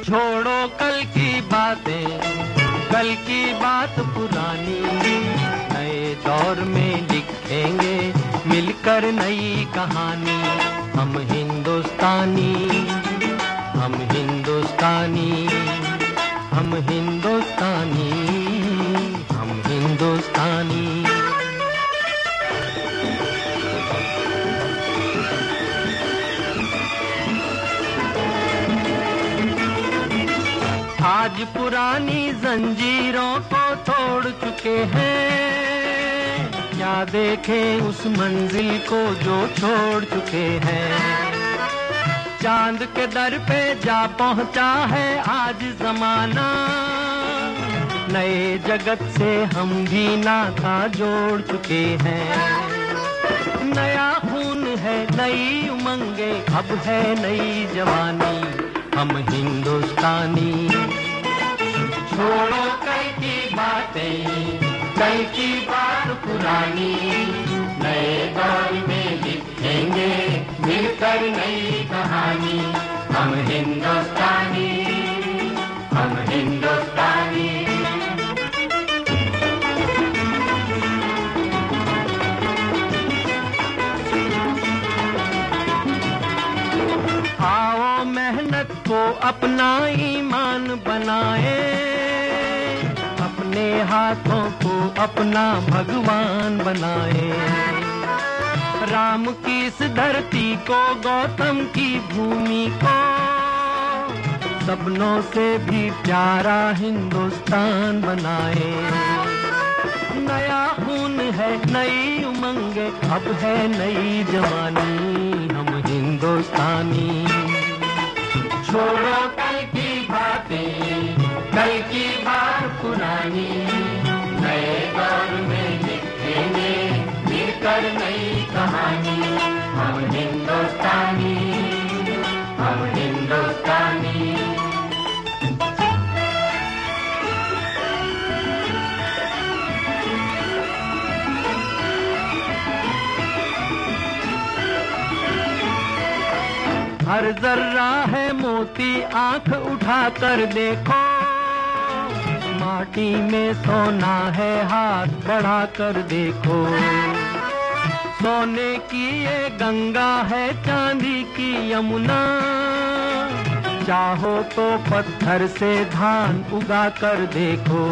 छोड़ो कल की बातें, कल की बात पुरानी, नए दौर में लिखेंगे मिलकर नई कहानी। हम हिंदुस्तानी, हम हिंदुस्तानी, हम हिंदुस्तानी, हम हिंदुस्तानी। आज पुरानी जंजीरों को तोड़ चुके हैं, क्या देखें उस मंजिल को जो छोड़ चुके हैं। चांद के दर पे जा पहुंचा है आज जमाना, नए जगत से हम भी नाता जोड़ चुके हैं। नया खून है, नई उमंगे, अब है नई जवानी। हम हिंदुस्तानी, छोड़ो कल की बातें, कल की बात पुरानी, नए दौर में लिखेंगे मिलकर नई कहानी। हम हिंदुस्तानी, हम हिंदुस्तानी। आओ मेहनत को अपना ईमान बनाए, अपने हाथों को अपना भगवान बनाए। राम की इस धरती को, गौतम की भूमि को, सपनों से भी प्यारा हिंदुस्तान बनाए। नया खून है, नई उमंगे, अब है नई जवानी। हम हिंदुस्तानी, छोड़ो कल की बातें, कल की बात पुरानी, नए दौर में लिखेंगे मिलकर नई कहानी। हम हिंदुस्तानी, हम हिंदुस्तानी। हर जर्रा है मोती, आंख उठाकर देखो, माटी में सोना है, हाथ बढ़ाकर देखो। सोने की ये गंगा है, चांदी की यमुना, चाहो तो पत्थर से धान उगा कर देखो।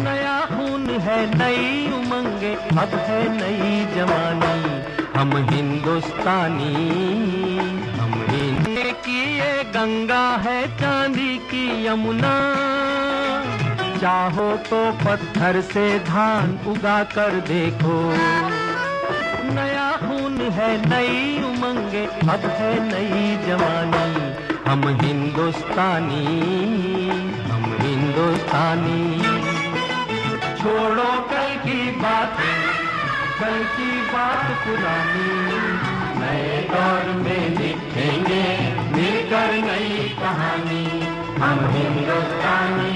नया खून है, नई उमंगे, अब है नई जवानी। हम हिंदुस्तानी, हम हिंदुस्तानी की ये गंगा है, चांदी की यमुना, चाहो तो पत्थर से धान उगा कर देखो। नया खून है, नई उमंगे, अब है नई जवानी। हम हिंदुस्तानी, हम हिंदुस्तानी। छोड़ो कल की बातें, कल की बात पुरानी, नए दौर में लिखेंगे मिलकर नई कहानी। हम हिंदुस्तानी,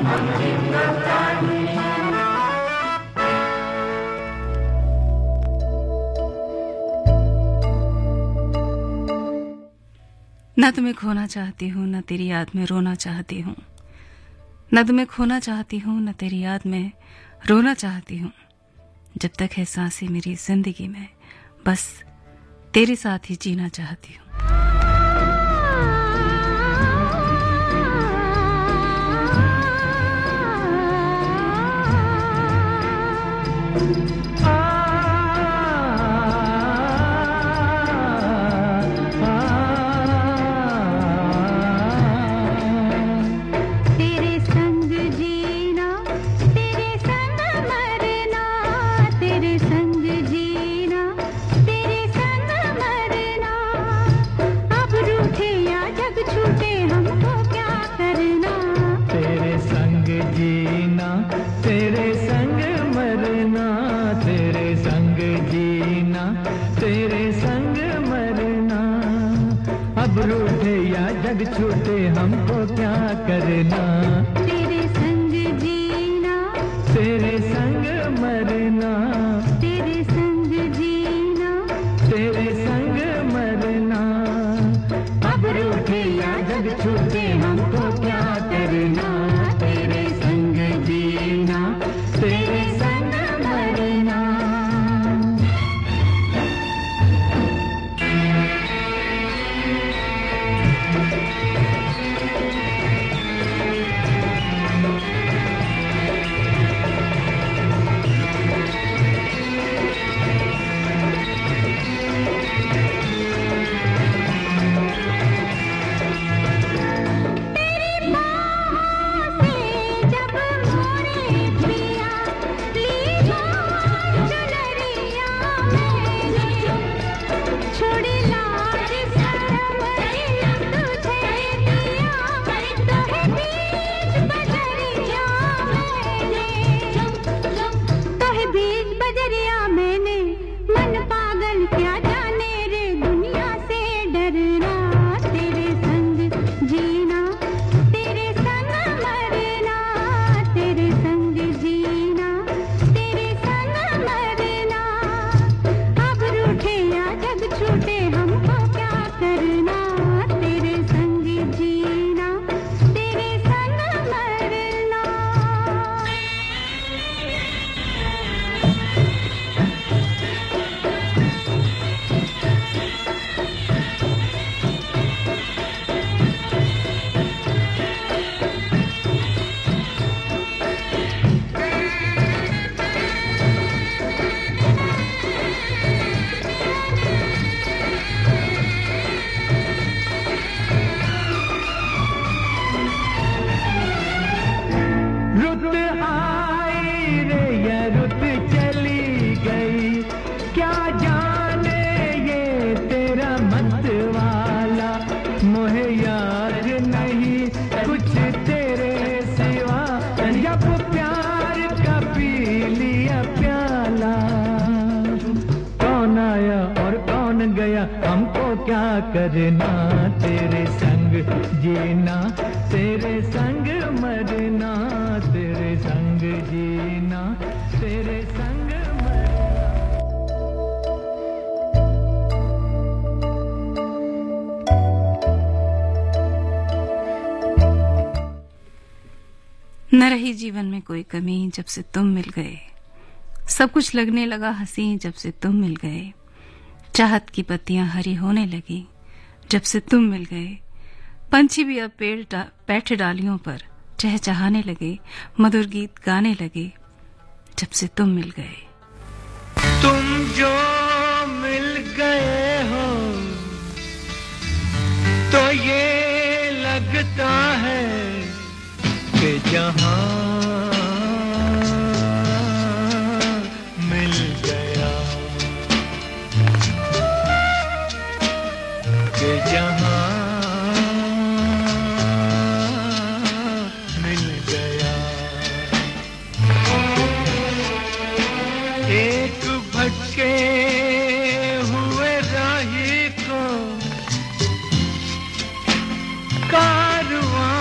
हम हिंदुस्तानी। न तुम्हें खोना चाहती हूँ, न तेरी याद में रोना चाहती हूँ। न तुम्हें खोना चाहती हूँ, न तेरी याद में रोना चाहती हूँ। जब तक है सांसें मेरी जिंदगी में, बस तेरे साथ ही जीना चाहती हूँ। जग छूटे हमको क्या करना, तेरे संग जीना, तेरे संग मरना, तेरे संग जीना, तेरे संग मरना। अब रूठे या करना, तेरे संग जीना, तेरे संग मरना, तेरे संग जीना, तेरे संग मरना। न रही जीवन में कोई कमी जब से तुम मिल गए, सब कुछ लगने लगा हंसी जब से तुम मिल गए। चाहत की पत्तियां हरी होने लगी जब से तुम मिल गए। पंछी भी अब बैठे डालियों पर चहचहाने लगे, मधुर गीत गाने लगे जब से तुम मिल गए। तुम जो मिल गए हो तो ये लगता है कि जहां मिल गया, कि जहां मिल गया। एक भटके हुए राही को कारवां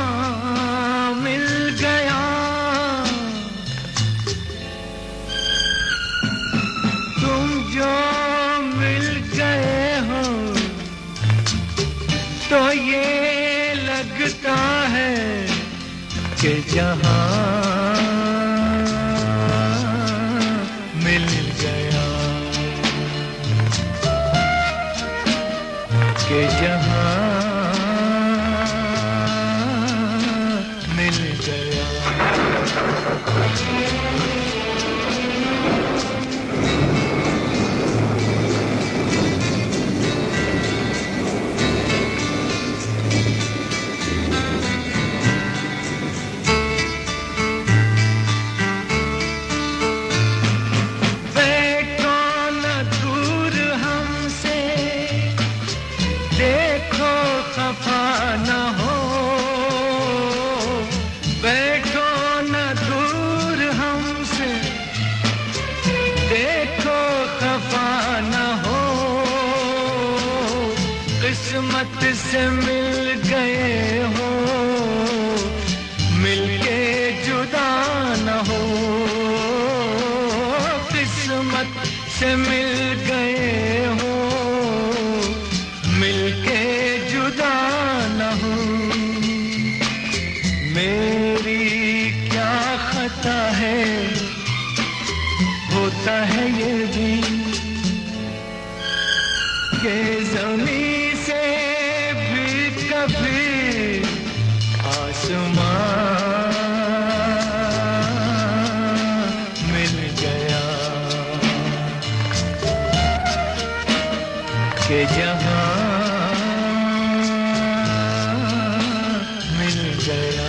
मिल गया। तुम जो मिल गए हो तो ये लगता है कि जहां मिल गया, कि जहां मिल गया। किस्मत से मिल गए हो, मिलके जुदा न हो। किस्मत से मिल गए हो, मिलके जुदा न हो। मेरी क्या खता है, होता है ये भी कि ज़मीं से भी कभी आसमां मिल गया, कि जहां मिल गया।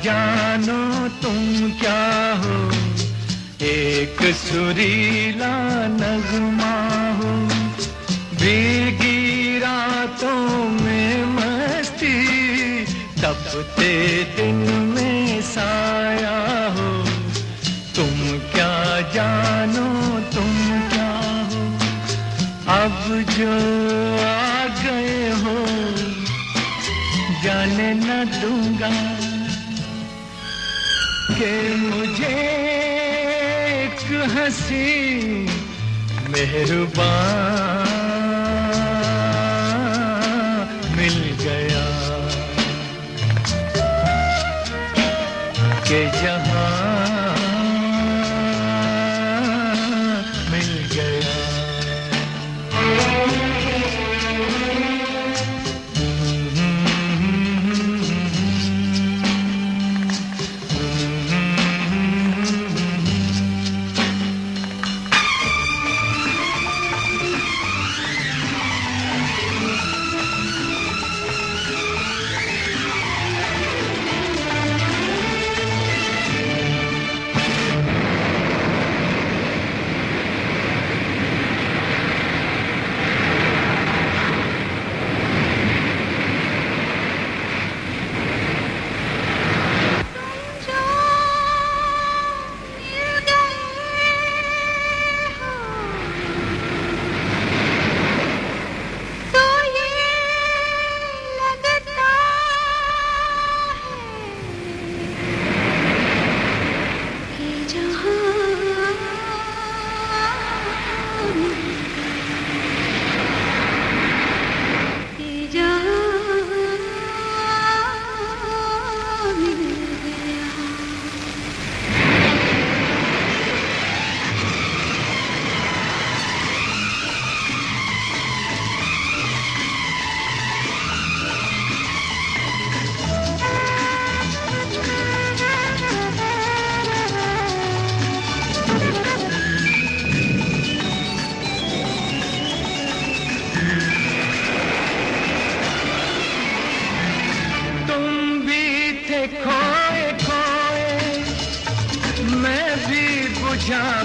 जानो तुम क्या हो, एक सुरीला नगमा हो। भीगी रातों में मस्ती, तपते दिन में साया हो। तुम क्या जानो तुम क्या हो, अब जो आ गए हो जाने न दूंगा कि मुझे एक हंसी मेहरबान मिल गया, के जहां मिल गया।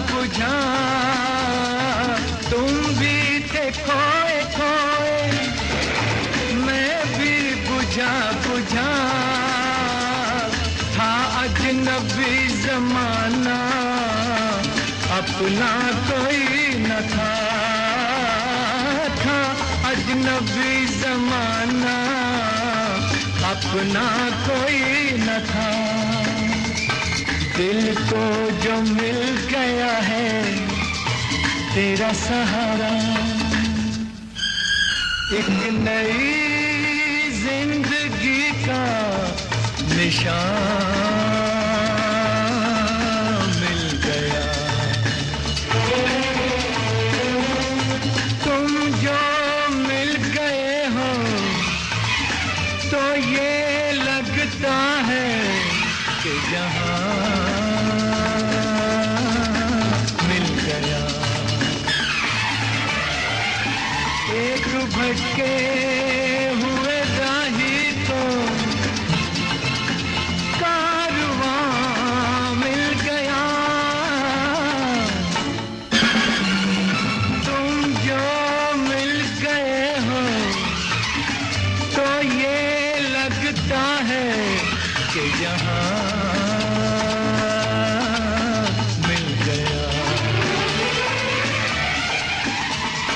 बुझा तुम भी थे खोए खोए, मैं भी बुझा बुझा था अजनबी जमाना, अपना कोई न था अजनबी जमाना, अपना कोई न था। दिल को जो मिल गया है तेरा सहारा, एक नई जिंदगी का निशान मिल गया। तुम जो मिल गए हो तो ये लगता है कि जहां भटके हुए राही को कारवां मिल गया। तुम जो मिल गए हो तो ये लगता है कि जहां मिल गया,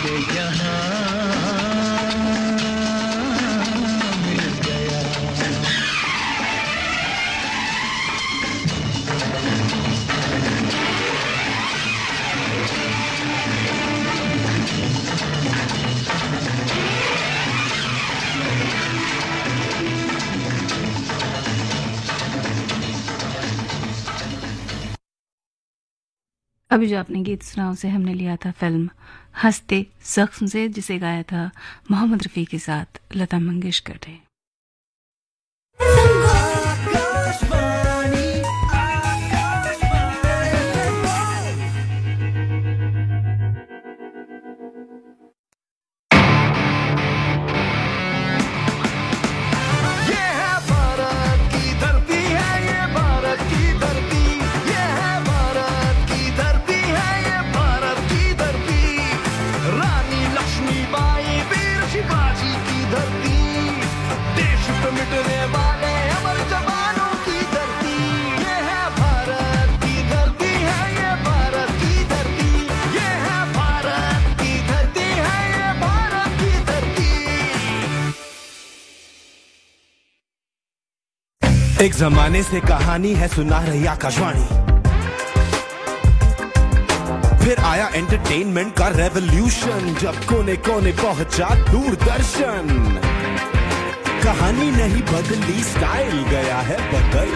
कि जहां अभी जो आपने गीत सुना उसे हमने लिया था फिल्म हंसते जख्म से, जिसे गाया था मोहम्मद रफ़ी के साथ लता मंगेशकर ने। एक जमाने से कहानी है सुना रही आकाशवाणी, फिर आया एंटरटेनमेंट का रेवोल्यूशन, जब कोने कोने पहुंचा दूरदर्शन। कहानी नहीं बदली, स्टाइल गया है बदल,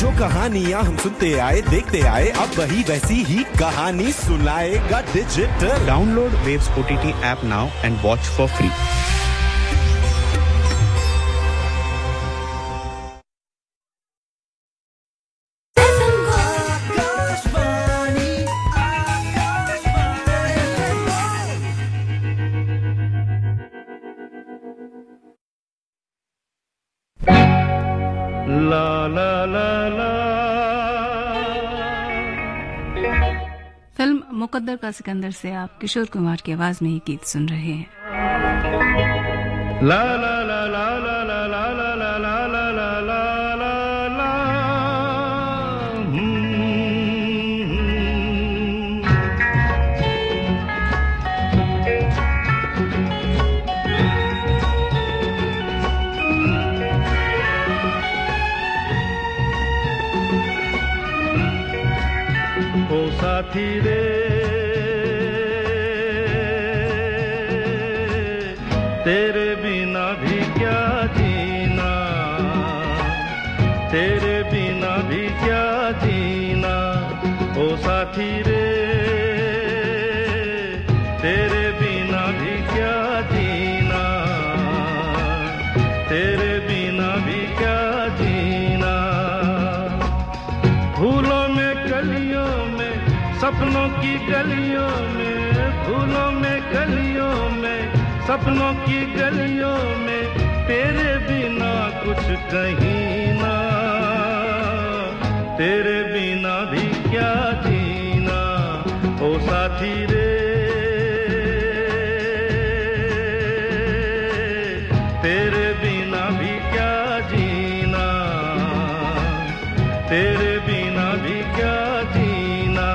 जो कहानियां हम सुनते आए देखते आए, अब वही वैसी ही कहानी सुनाएगा digital. Download waves OTT app now and watch for free. Film Muqaddar ka Sikandar से आप किशोर कुमार की आवाज में ये गीत सुन रहे हैं। ला ला ला ला ला ला ला ला ला ला ला ला ला ला। ओ साथी रे तेरे बिना भी क्या जीना, तेरे बिना भी क्या जीना। ओ साथी रे तेरे बिना भी क्या जीना, तेरे बिना भी क्या जीना। फूलों में कलियों में सपनों की गलियों में, फूलों में कलियों में सपनों की गलियों में, तेरे बिना कुछ कहीं ना, तेरे बिना भी क्या जीना। ओ साथी रे तेरे बिना भी क्या जीना, तेरे बिना भी क्या जीना।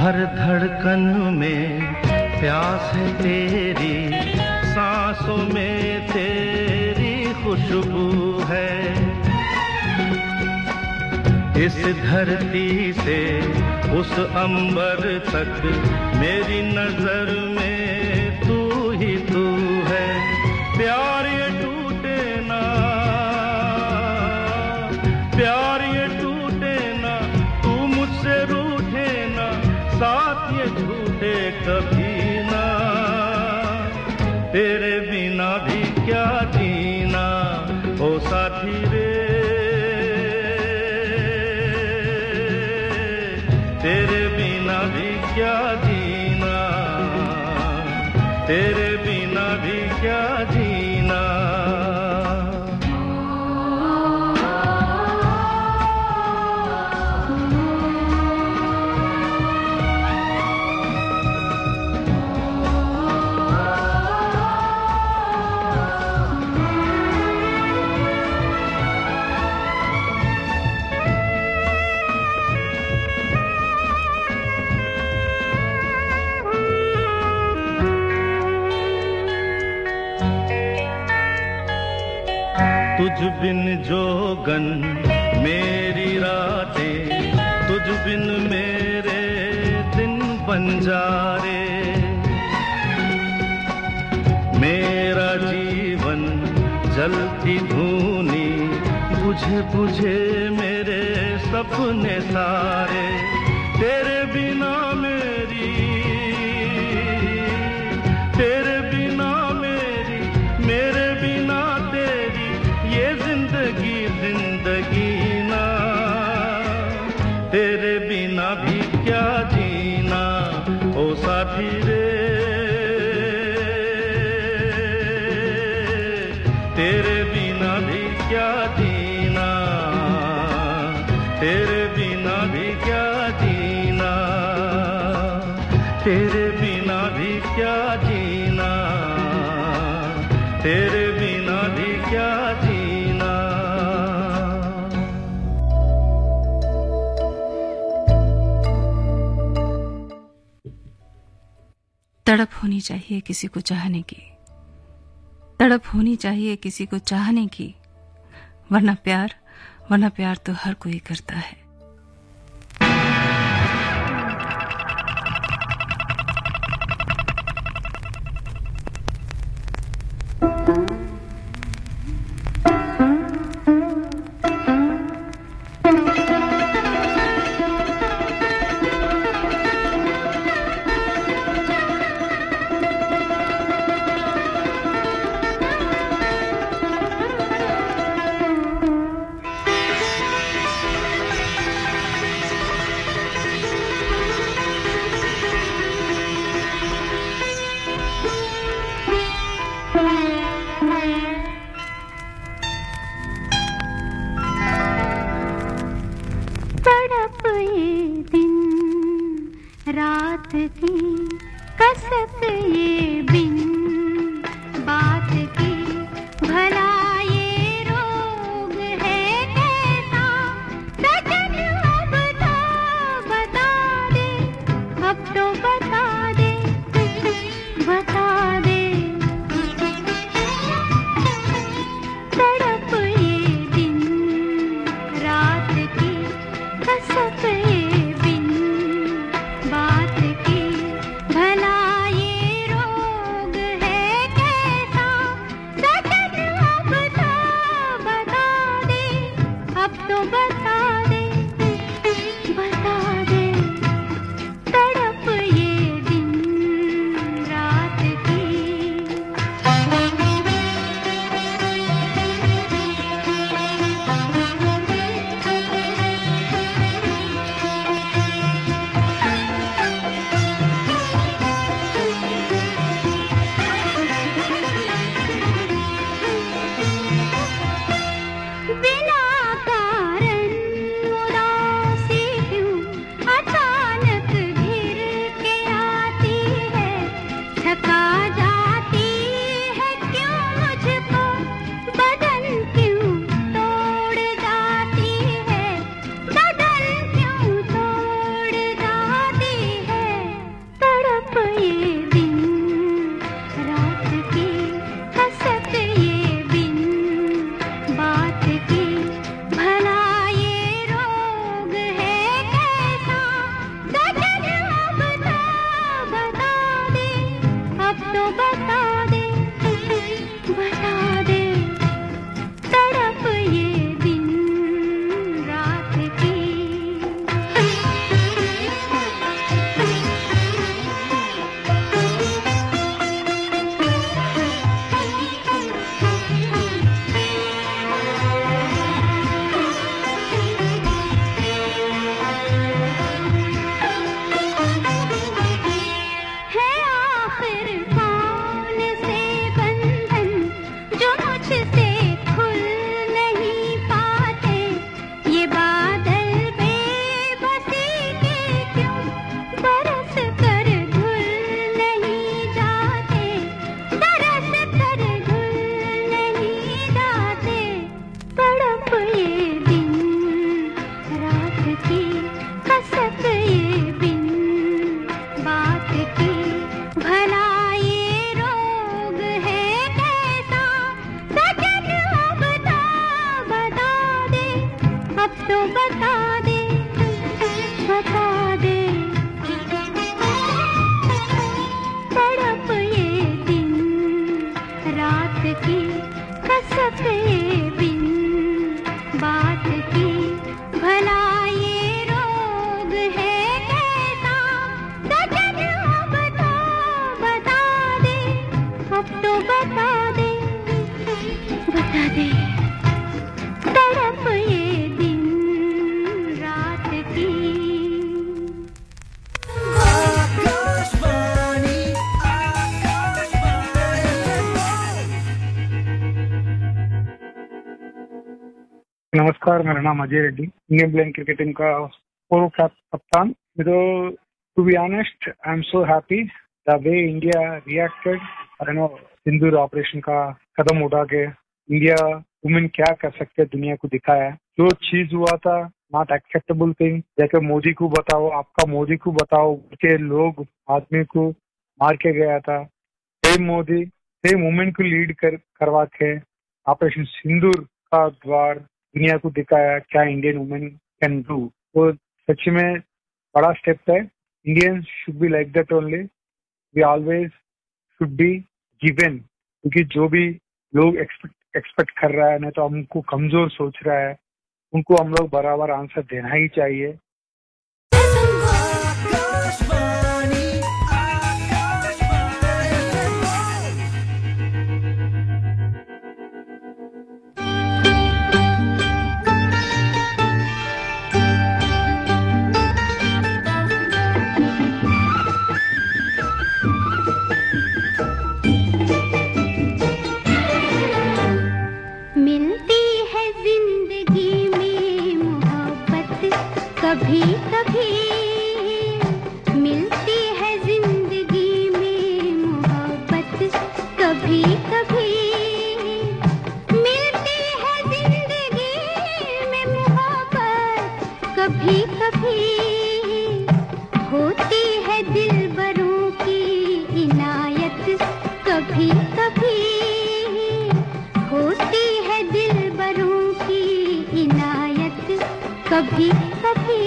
हर धड़कन में प्यास है तेरी, सांसों में तेरी खुशबू है। इस धरती से उस अंबर तक मेरी नजर में तू ही तू है। प्यार ये टूटे ना, प्यार ये टूटे ना, तू मुझसे रूठे ना, साथ ये झूठे कभी ना। तेरे बिना भी क्या जीना। ओ साथी रे तेरे बिना भी क्या जीना, तेरे बिना भी क्या जीना। तुझ बिन जोगन मेरी रातें, तुझ बिन मेरे दिन बंजारे। मेरा जीवन जलती धूनी, बुझे बुझे मेरे सपने सारे। तेरे बिना मेरी, तेरे बिना मेरी, मेरे बिना तेरी ये जिंदगी जिंदगी ना। तेरे बिना भी क्या जीना। ओ साथी रे तेरे बिना भी क्या जीना, तेरे बिना भी क्या जीना, तेरे बिना भी क्या जीना, तेरे बिना भी क्या जीना। तड़प होनी चाहिए किसी को चाहने की, तड़प होनी चाहिए किसी को चाहने की, वरना प्यार तो हर कोई करता है। रात की कसक ये बिन बात की, भला ये रोग है कैसा सजन, अब तो बता दे, अब तो बता दे, बता दे। तड़प ये दिन रात की कसक ये बिन बात की, भला ये रोग है कैसा सजन, अब तो बता दे, अब तो बता दे, बता दे। तड़प ये दिन रात की। बिना कारण उदासी क्यों अचानक घिर के आती है, थका जाती है क्यों मुझको बदन, क्यों तोड़ जाती है बदन, क्यों तोड़ जाती है। तड़प ये दिन रात की कसक ये बिन बात की, भला ये रोग है कैसा सजन, अब तो बता दे, अब तो बता दे, बता दे। तड़प ये दिन रात की। है आखिर कौन से बंधन जो मुझसे खुल नहीं पाते, ये बादल बेबसी के क्यों बरस कर धुल नहीं जाते, बरस कर धुल नहीं जाते। तड़प ये दिन रात की कसक ये बिन बात की, भला ये रोग है कैसा सजन, अब तो बता दे, अब तो बता दे, बता दे। तड़प ये दिन रात की कसक ये बिन बात की, भला ये रोग है कैसा सजन, अब तो बता दे, अब तो बता दे, बता दे। तड़प ये दिन रात की। नमस्कार, मेरा नाम Ajay Reddy, Indian blind cricket team का पूर्व कप्तान। तो to be honest, I am so happy the way India reacted, Sindoor operation का कदम उठा के इंडिया वुमेन क्या कर सकते हैं दुनिया को दिखाया। जो चीज हुआ था नॉट एक्सेप्टेबल थिंग, जैसे मोदी को बताओ, आपका मोदी को बताओ के लोग आदमी को मार के गया था, सेम मोदी सेम वुमेन को लीड करवा के ऑपरेशन सिंदूर का द्वार दुनिया को दिखाया क्या इंडियन वुमेन कैन डू। वो सच में बड़ा स्टेप है। Indians should be like that only. We always should be given, क्योंकि जो भी लोग एक्सपेक्ट कर रहा है ना तो हमको कमजोर सोच रहा है, उनको हम लोग बराबर आंसर देना ही चाहिए। कभी कभी मिलती है जिंदगी में मोहब्बत, कभी कभी मिलती है जिंदगी में मोहब्बत, कभी कभी होती है दिलबरों की इनायत, कभी कभी होती है दिलबरों की इनायत, कभी कभी।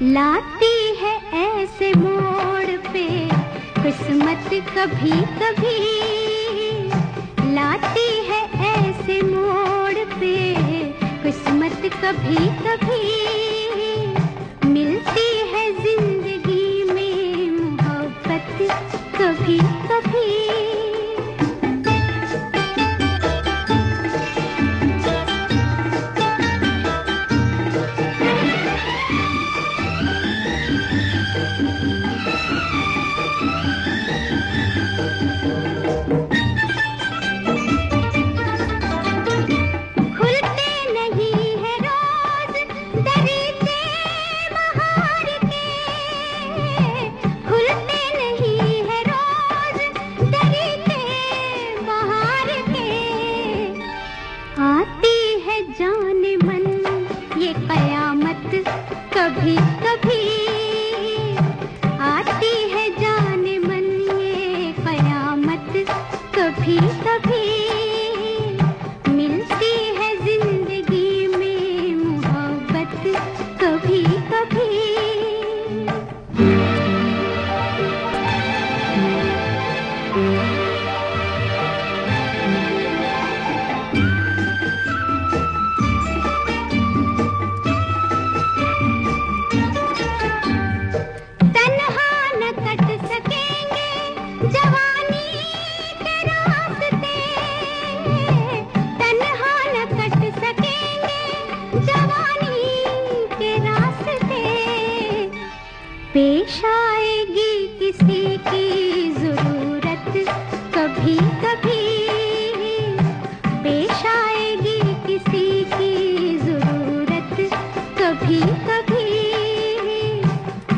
लाती है ऐसे मोड़ पे किस्मत, कभी कभी लाती है ऐसे मोड़ पे किस्मत, कभी कभी मिलती है जिंदगी में मोहब्बत, कभी कभी। कभी कभी आती है जाने मन ये कयामत, कभी कभी मिलती है जिंदगी में मोहब्बत, कभी कभी। पेश आएगी किसी की जरूरत, कभी कभी पेश आएगी किसी की जरूरत, कभी कभी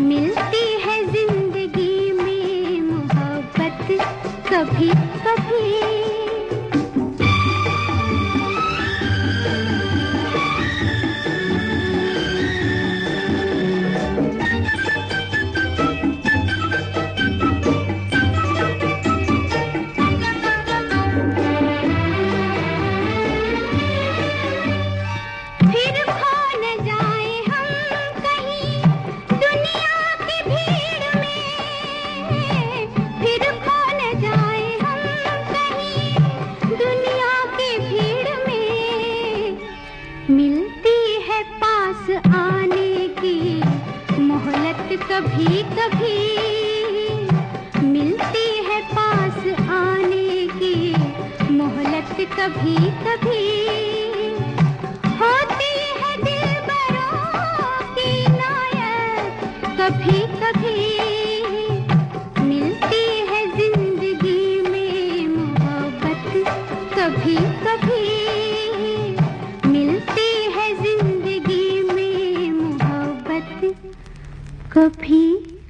मिलती है जिंदगी में मोहब्बत, कभी कभी। कभी कभी मिलती है पास आने की मोहलत, कभी कभी होती है कभी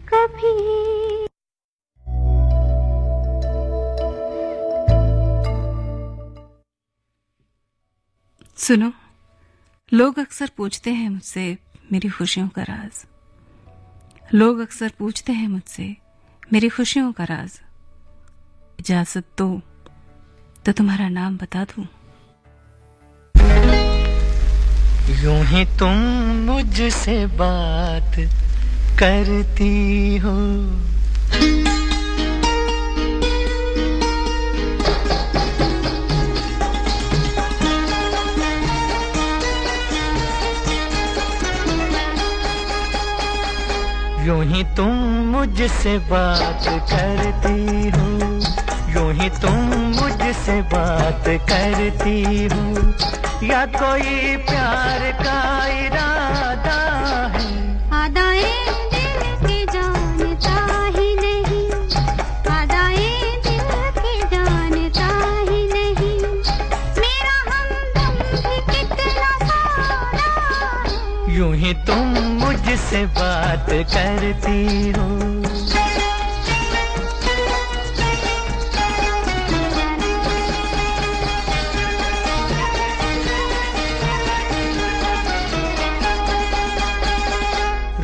कभी सुनो, लोग अक्सर पूछते हैं मुझसे मेरी खुशियों का राज। लोग अक्सर पूछते हैं मुझसे मेरी खुशियों का राज। इजाजत दो तो तुम्हारा नाम बता दूं। यूं ही तुम मुझसे बात करती हो, यूं ही तुम मुझसे बात करती हो, यूं ही तुम मुझसे बात करती हो, या कोई प्यार का इरादा है? आदाए दिल के जानता ही नहीं, आदाए दिल के जानता ही नहीं, मेरा हमदम भी कितना सादा है। यूं ही तुम मुझसे बात करती हो।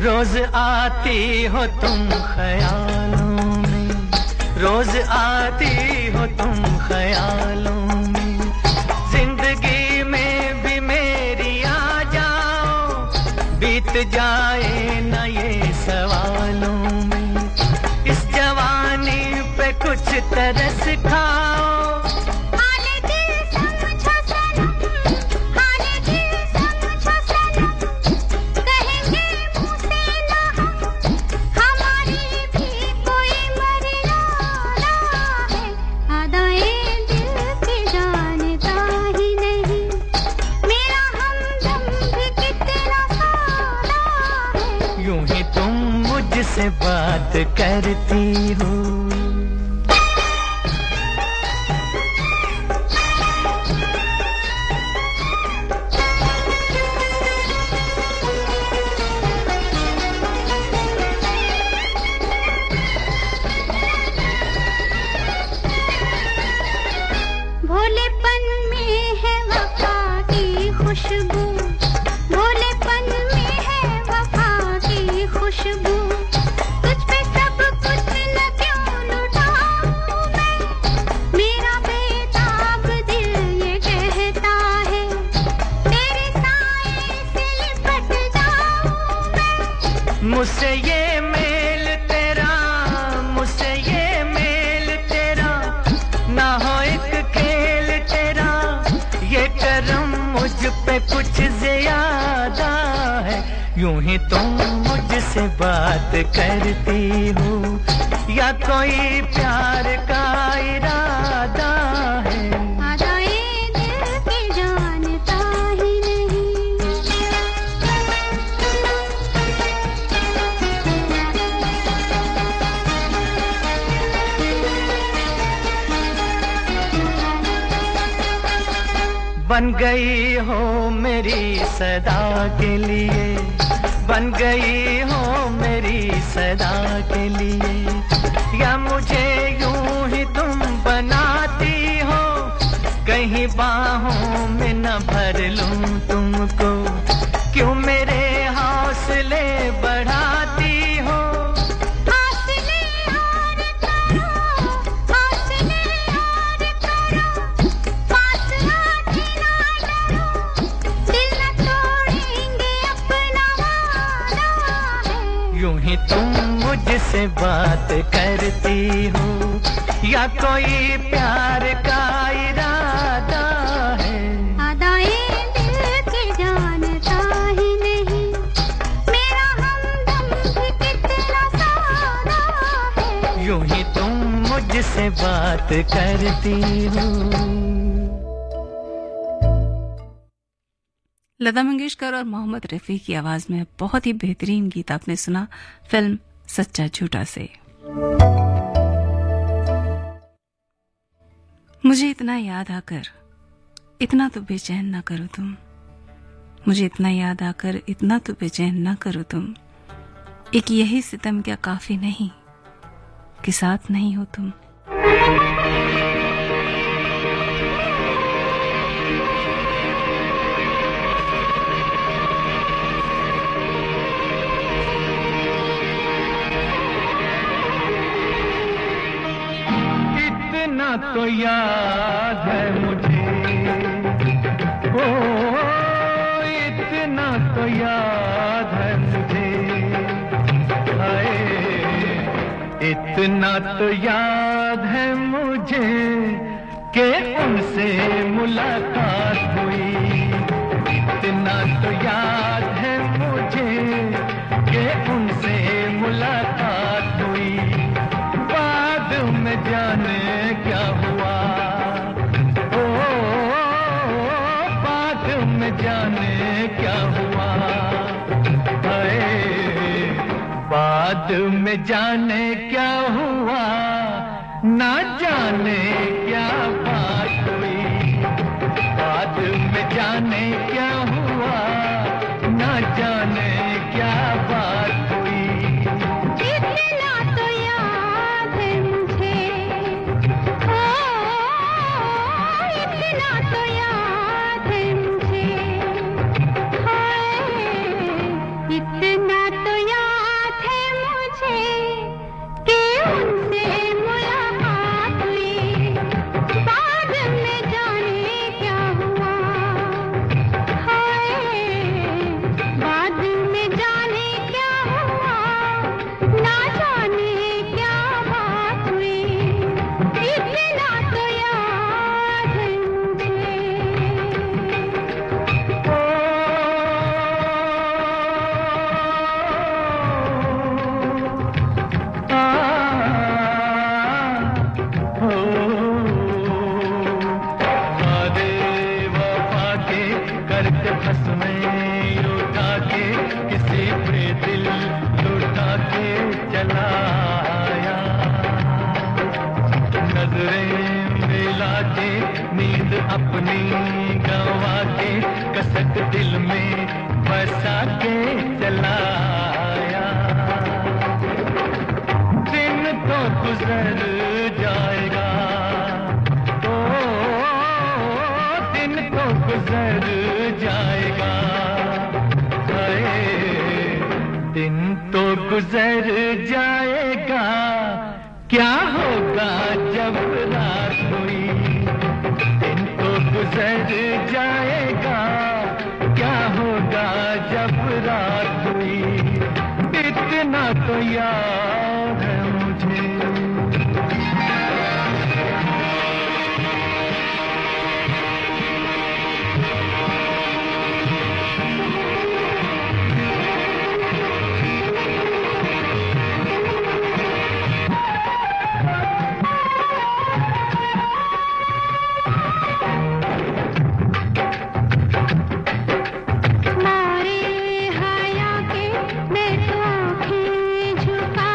रोज आती हो तुम ख्यालों में, रोज आती हो तुम ख्यालों में, जिंदगी में भी मेरी आ जाओ, बीत जाए न ये सवालों में, इस जवानी पे कुछ तरस खाओ। से बात करती हो। भोलेपन में है वफा की खुशबू, भोलेपन में है वफा की खुशबू, मुझसे ये मेल तेरा, मुझसे ये मेल तेरा, ना हो एक खेल तेरा, ये करम मुझ पे कुछ ज्यादा है। यूं ही तुम मुझसे बात करती हो, या कोई प्यार का इरादा है? बन गई हो मेरी सदा के लिए, बन गई हो मेरी सदा के लिए, या मुझे यूं ही तुम बनाती हो, कहीं बाहों में न भर लूं तुमको, क्यों मेरे हौसले बढ़ाती हो? यूं ही तुम मुझसे बात करती हो, या कोई प्यार का इरादा है? आदाए दिल के जानता ही नहीं, मेरा हमदम भी कितना सादा है। यूं ही तुम मुझसे बात करती हो। लता मंगेशकर और मोहम्मद रफी की आवाज में बहुत ही बेहतरीन गीत आपने सुना फिल्म सच्चा झूठा से। मुझे इतना याद आकर इतना तो बेचैन ना करो तुम, मुझे इतना याद आकर इतना तो बेचैन ना करो तुम, एक यही सितम क्या काफी नहीं कि साथ नहीं हो तुम। इतना तो याद है मुझे, ओ इतना तो याद है मुझे, हाय इतना तो याद है मुझे कि उनसे मुलाकात हुई। इतना तो याद है मुझे कि उनसे मुलाकात हुई। बाद में जाने क्या हुआ, ओ बाद में जाने क्या हुआ, बाद में जाने क्या हुआ, ना जाने क्या बात हुई। बाद में जाने क्या हुआ, ना जाने क्या बात हुई। इतना तो याद है मुझे, ओ इतना तो याद है मुझे, हाय इतना तो याद है मुझे कि उनसे मुलाकात हुई। बाद में जाने क्या हुआ, हाय बाद में जाने क्या हुआ, ना जाने क्या बात हुई। इतना तो याद है मुझे। वादे वफा के करते बस में उठा के, किसी पे दिल लुटा के चला आया। नजरें मिला के नींद अपनी गवा के, कसक दिल में बसा के चला आया। दिन तो गुजर जाएगा, ओ दिन तो गुजर जाएगा, हाय दिन तो गुजर जाएगा। क्या होगा जब रात हुई, दिन तो गुजर जाएगा। क्या होगा जब रात हुई। इतना तो याद है मुझे। मारे हया के मैं तो आँखें झुका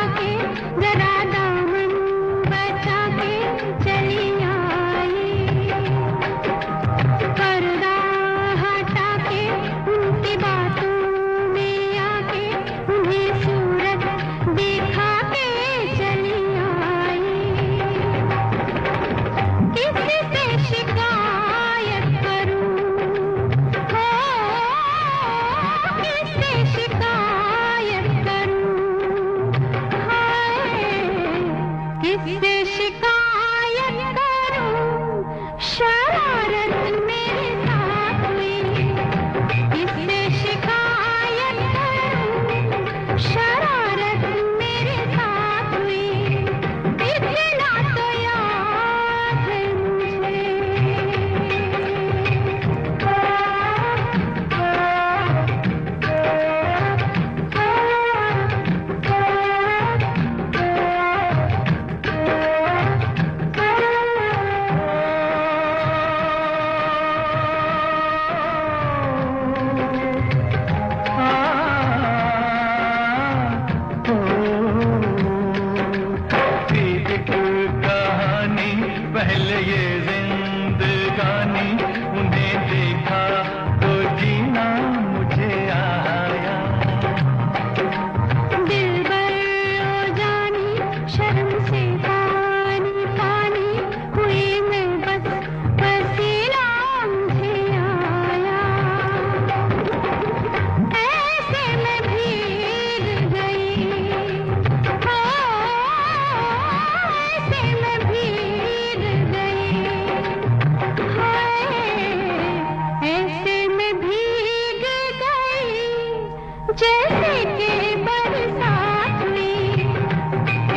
जैसे के बरसात हुई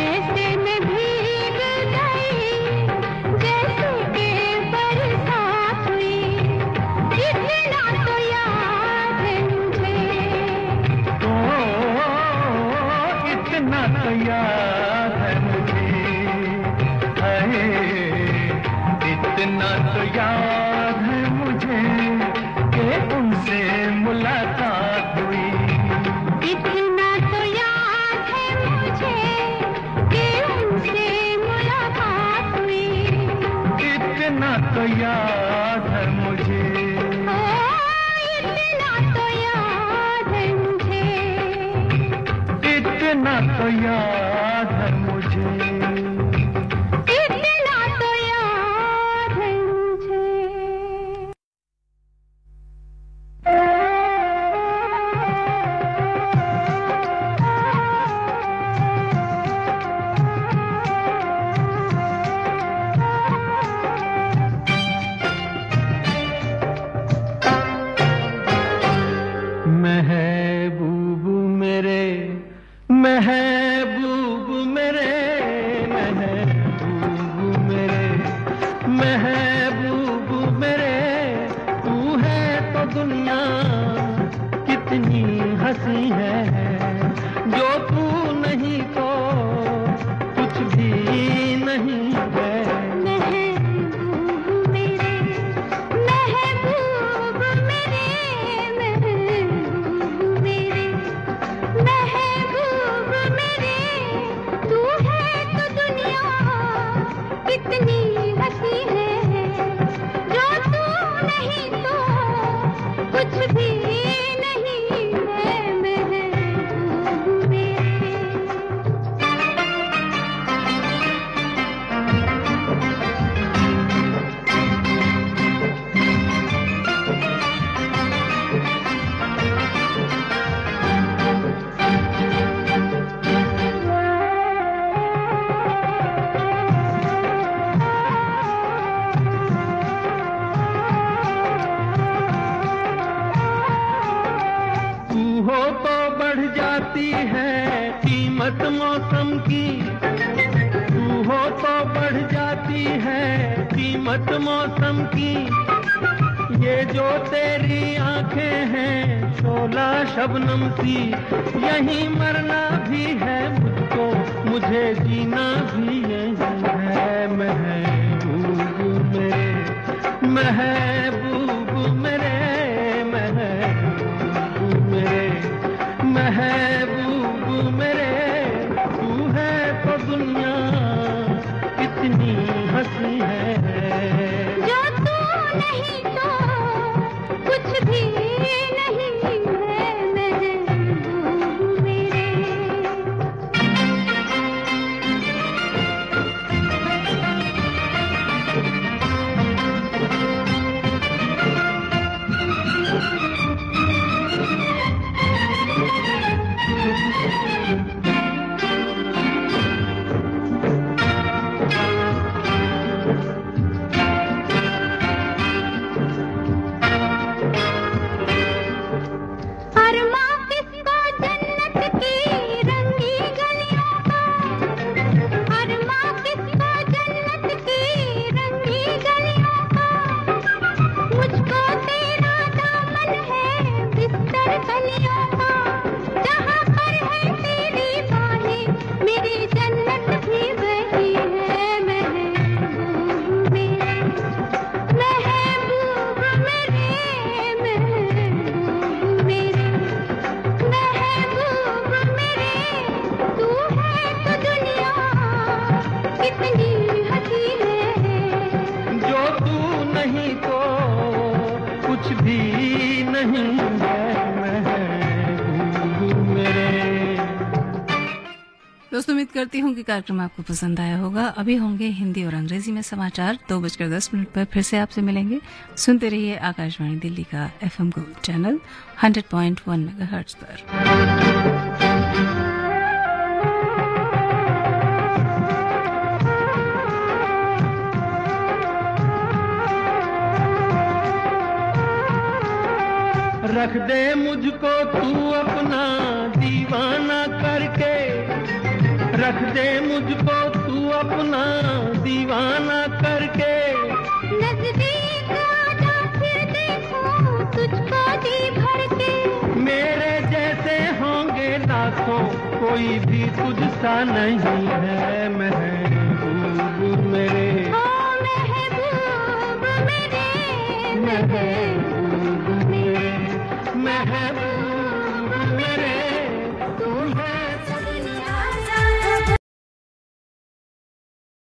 ऐसे मैं भीग गई, जैसे के बरसात हुई इतना तो याद है मुझे। इतना तो याद है मुझे, इतना तो याद है मुझे कि उनसे मुलाकात हुई। इतना तो याद है मुझे कि उनसे मुलाकात हुई। इतना तो याद है मुझे, इतना तो याद है मुझे। इतना तो याद है मुझे। इतना तो याद है मुझे। महबूब मेरे, महबूब मेरे, महबूब मेरे, महबूब मेरे, तू है तो दुनिया कितनी हंसी है, जो तू नहीं तो कुछ भी नहीं है। महबूब मेरे, महबूब मेरे, महबूब मेरे, महबूब मेरे, तू है तो दुनिया कितनी हंसी है, जो तू नहीं तो कुछ भी नहीं है। महबूब मेरे। तू हो तो बढ़ जाती है कीमत मौसम की, तू हो तो बढ़ जाती है कीमत मौसम की, ये जो तेरी आंखें हैं शोला शबनम सी, यहीं मरना भी है मुझको, मुझे जीना भी यही है। महबूब मेरे, महबूब मेरे, महबूब मेरे, महबूब मेरे, तू है तो दुनिया कितनी हंसी है, जो तू नहीं तो कुछ भी नहीं है। महबूब मेरे। अरमां किसको जन्नत की रंगी गलियों का, अरमां किसको जन्नत की रंगी गलियों का, मुझको तेरा दामन है बिस्तर कलियों का, जहाँ पर है तेरी बाहें मेरी जन्नत भी वही है। महबूब मेरे, महबूब मेरे, महबूब मेरे, महबूब मेरे, तू है तो दुनिया कितनी हंसी है, जो तू नहीं तो कुछ भी नहीं है। महबूब मेरे। दोस्तों उम्मीद करती हूँ कि कार्यक्रम आपको पसंद आया होगा। अभी होंगे हिंदी और अंग्रेजी में समाचार 2:10 पर फिर से आपसे मिलेंगे। सुनते रहिए आकाशवाणी दिल्ली का FM गोल्ड चैनल 100.1 मेगाहर्ट्ज पर। रख दे मुझको तू अपना दीवाना करके, रख दे मुझको तू अपना दीवाना करके। नजदीक आजा फिर देखूं तुझको जी भर के। मेरे जैसे होंगे लाखों, कोई भी तुझसा नहीं है महबूब मेरे, ओ महबूब मेरे, महबूब